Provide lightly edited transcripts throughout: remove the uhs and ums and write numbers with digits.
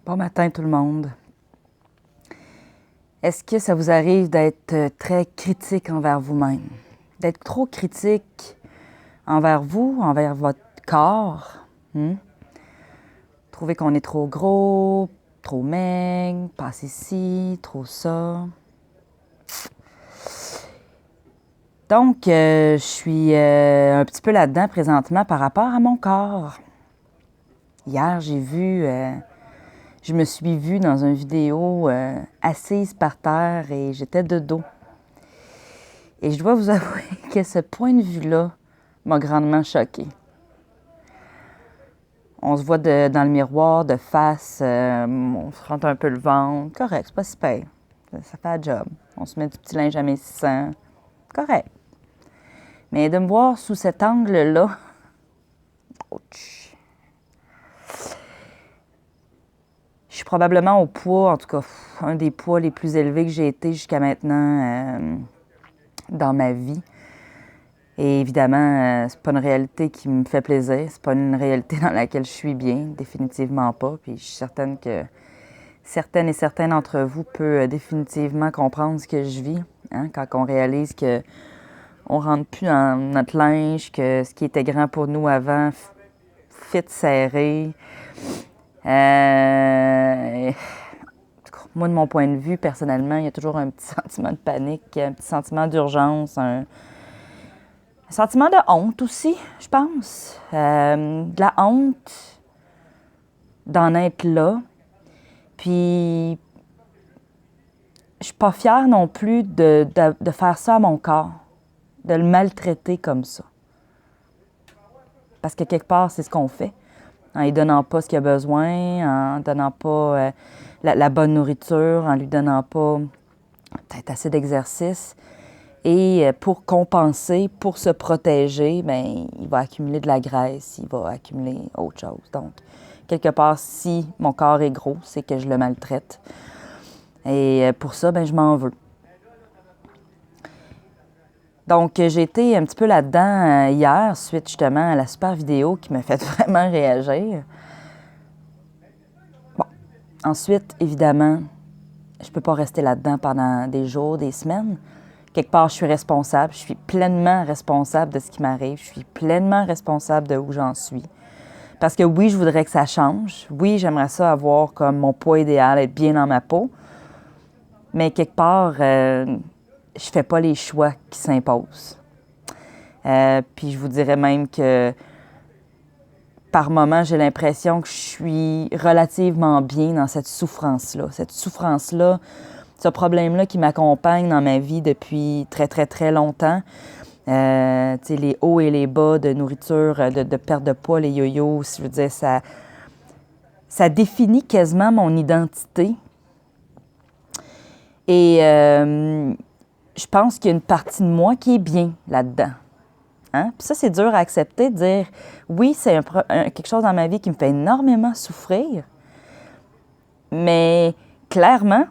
Bon matin tout le monde. Est-ce que ça vous arrive d'être très critique envers vous-même? D'être trop critique envers vous, envers votre corps? Trouver qu'on est trop gros, trop maigre, pas assez ci, trop ça. Donc, je suis un petit peu là-dedans présentement par rapport à mon corps. Hier, je me suis vue dans une vidéo assise par terre et j'étais de dos. Et je dois vous avouer que ce point de vue-là m'a grandement choquée. On se voit dans le miroir de face, on se rentre un peu le ventre. Correct, c'est pas si pire. Ça fait la job. On se met du petit linge amincissant. Correct. Mais de me voir sous cet angle-là, ouch. Je suis probablement au poids, en tout cas, un des poids les plus élevés que j'ai été jusqu'à maintenant dans ma vie. Et évidemment, c'est pas une réalité qui me fait plaisir. C'est pas une réalité dans laquelle je suis bien, définitivement pas. Puis je suis certaine que certaines et certains d'entre vous peuvent définitivement comprendre ce que je vis, hein, quand on réalise que on rentre plus dans notre linge, que ce qui était grand pour nous avant fit serré. Moi, de mon point de vue, personnellement, il y a toujours un petit sentiment de panique, un petit sentiment d'urgence, un sentiment de honte aussi, je pense. De la honte d'en être là. Puis, je suis pas fière non plus de faire ça à mon corps, de le maltraiter comme ça. Parce que quelque part, c'est ce qu'on fait. En lui donnant pas ce qu'il a besoin, en donnant pas la bonne nourriture, en lui donnant pas peut-être assez d'exercice. Et pour compenser, pour se protéger, bien, il va accumuler de la graisse, il va accumuler autre chose. Donc, quelque part, si mon corps est gros, c'est que je le maltraite. Et pour ça, bien, je m'en veux. Donc, j'ai été un petit peu là-dedans hier, suite justement à la super vidéo qui m'a fait vraiment réagir. Bon, ensuite, évidemment, je ne peux pas rester là-dedans pendant des jours, des semaines. Quelque part, je suis responsable. Je suis pleinement responsable de ce qui m'arrive. Je suis pleinement responsable de où j'en suis. Parce que oui, je voudrais que ça change. Oui, j'aimerais ça avoir comme mon poids idéal, être bien dans ma peau. Mais quelque part, je fais pas les choix qui s'imposent. Puis je vous dirais même que par moments, j'ai l'impression que je suis relativement bien dans cette souffrance-là. Cette souffrance-là, ce problème-là qui m'accompagne dans ma vie depuis très, très, très longtemps. Les hauts et les bas de nourriture, de perte de poids, les yo-yo, je veux dire, ça définit quasiment mon identité. Et je pense qu'il y a une partie de moi qui est bien là-dedans. Hein? Puis ça, c'est dur à accepter, de dire, oui, c'est quelque chose dans ma vie qui me fait énormément souffrir, mais clairement,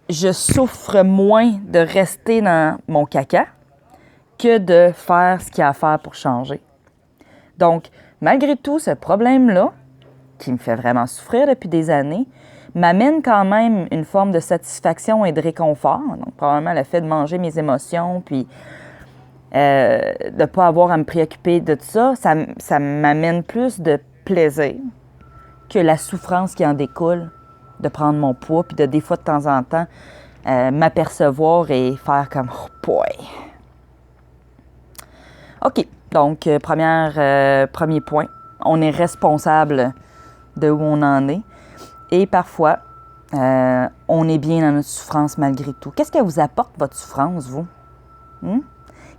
je souffre moins de rester dans mon caca que de faire ce qu'il y a à faire pour changer. Donc, malgré tout, ce problème-là, qui me fait vraiment souffrir depuis des années, m'amène quand même une forme de satisfaction et de réconfort. Donc, probablement le fait de manger mes émotions, puis de ne pas avoir à me préoccuper de tout ça, ça m'amène plus de plaisir que la souffrance qui en découle de prendre mon poids, puis de des fois, de temps en temps, m'apercevoir et faire comme « Oh boy! » OK, donc premier point, on est responsable de où on en est. Et parfois, on est bien dans notre souffrance malgré tout. Qu'est-ce que vous apporte votre souffrance, vous?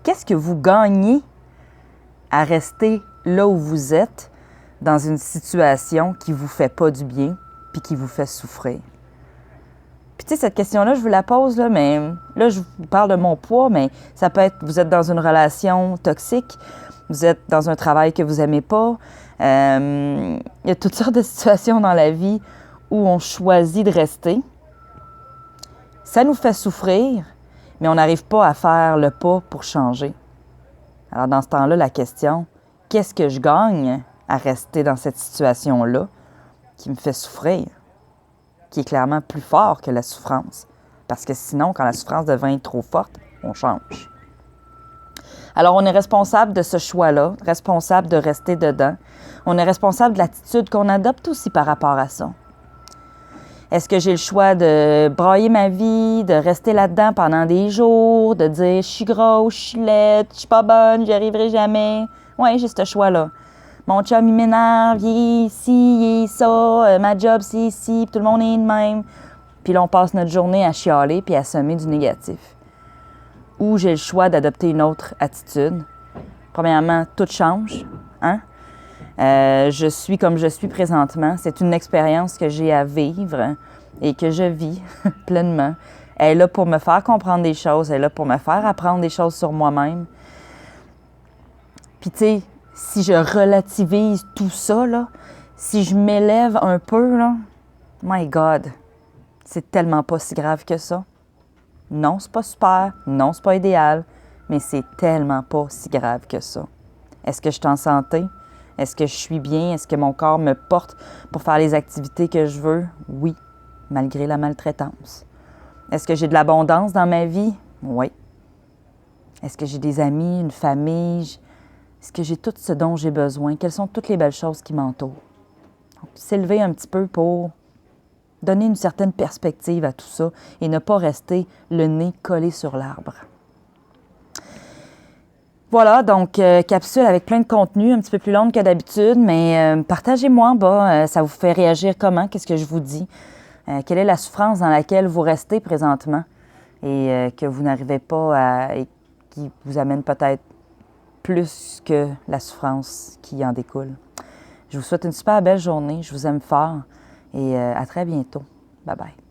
Qu'est-ce que vous gagnez à rester là où vous êtes dans une situation qui ne vous fait pas du bien puis qui vous fait souffrir? Puis tu sais, cette question-là, je vous la pose, là, mais là, je vous parle de mon poids, mais ça peut être, vous êtes dans une relation toxique, vous êtes dans un travail que vous n'aimez pas. Il y a toutes sortes de situations dans la vie où on choisit de rester. Ça nous fait souffrir, mais on n'arrive pas à faire le pas pour changer. Alors, dans ce temps-là, la question, qu'est-ce que je gagne à rester dans cette situation-là? qui me fait souffrir, qui est clairement plus fort que la souffrance. Parce que sinon, quand la souffrance devient trop forte, on change. Alors, on est responsable de ce choix-là, responsable de rester dedans. On est responsable de l'attitude qu'on adopte aussi par rapport à ça. Est-ce que j'ai le choix de brailler ma vie, de rester là-dedans pendant des jours, de dire « je suis grosse, je suis laide, je suis pas bonne, j'y arriverai jamais ». Oui, j'ai ce choix-là. Mon chum, il m'énerve, il est ici, il est ça, ma job, c'est ici, puis tout le monde est de même. Puis là, on passe notre journée à chialer puis à semer du négatif. Ou j'ai le choix d'adopter une autre attitude. Premièrement, tout change. Hein? Je suis comme je suis présentement. C'est une expérience que j'ai à vivre et que je vis pleinement. Elle est là pour me faire comprendre des choses. Elle est là pour me faire apprendre des choses sur moi-même. Puis tu sais, si je relativise tout ça, là, si je m'élève un peu, là, my God, c'est tellement pas si grave que ça. Non, c'est pas super, non, c'est pas idéal, mais c'est tellement pas si grave que ça. Est-ce que je suis en santé? Est-ce que je suis bien? Est-ce que mon corps me porte pour faire les activités que je veux? Oui, malgré la maltraitance. Est-ce que j'ai de l'abondance dans ma vie? Oui. Est-ce que j'ai des amis, une famille? Est-ce que j'ai tout ce dont j'ai besoin? Quelles sont toutes les belles choses qui m'entourent? S'élever un petit peu pour donner une certaine perspective à tout ça et ne pas rester le nez collé sur l'arbre. Voilà, donc capsule avec plein de contenu, un petit peu plus longue que d'habitude, mais partagez-moi en bas, ça vous fait réagir comment? Qu'est-ce que je vous dis? Quelle est la souffrance dans laquelle vous restez présentement et que vous n'arrivez pas à... et qui vous amène peut-être plus que la souffrance qui en découle. Je vous souhaite une super belle journée, je vous aime fort et à très bientôt. Bye bye.